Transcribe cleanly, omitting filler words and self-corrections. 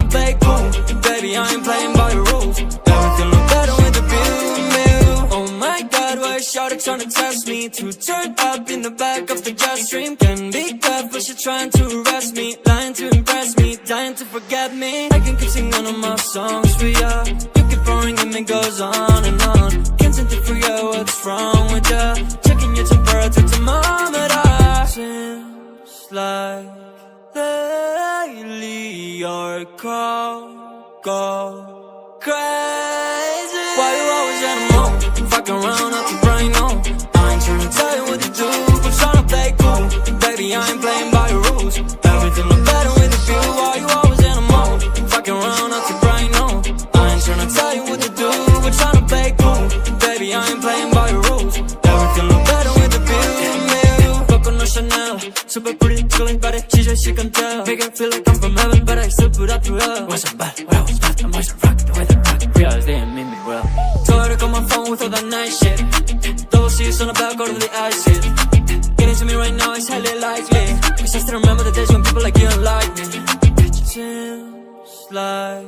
play cool. Baby, I ain't playing by the rules. Everything look better with the view. Oh my God, why is shawty trying to test me? To turn up in the back of the jet stream. Can be careful, she trying to arrest me. Lying to impress me, dying to forget me. I can keep singing all of my songs for ya. You keep pouring and it goes on and on. Can't seem to figure out what's wrong with ya. Checking your temperature thermometer. Seems like lately you're go crazy. Why you always in the mood? Fucking around up your brain on. I ain't tryna tell you what to do, but tryna play cool. Baby, I ain't playing by the rules. Everything look better with a view. Why you always in the mood? Fucking around up your brain on. I ain't tryna tell you what to do, but tryna play cool. Baby, I ain't playing by the rules. Everything look better with a view. Coco no Chanel, super pretty, feeling body. She just she can tell. Make it feel like I'm from heaven, but I still put up through hell. Wasn't bad, what I was bad. I'm always rock the way they rock. Realize they didn't mean me well. Told her to call my phone with all that nice shit. Double C's on the back, go to the acid. Getting to me right now is highly likely, cause I still remember the days when people like you don't like me. Seems like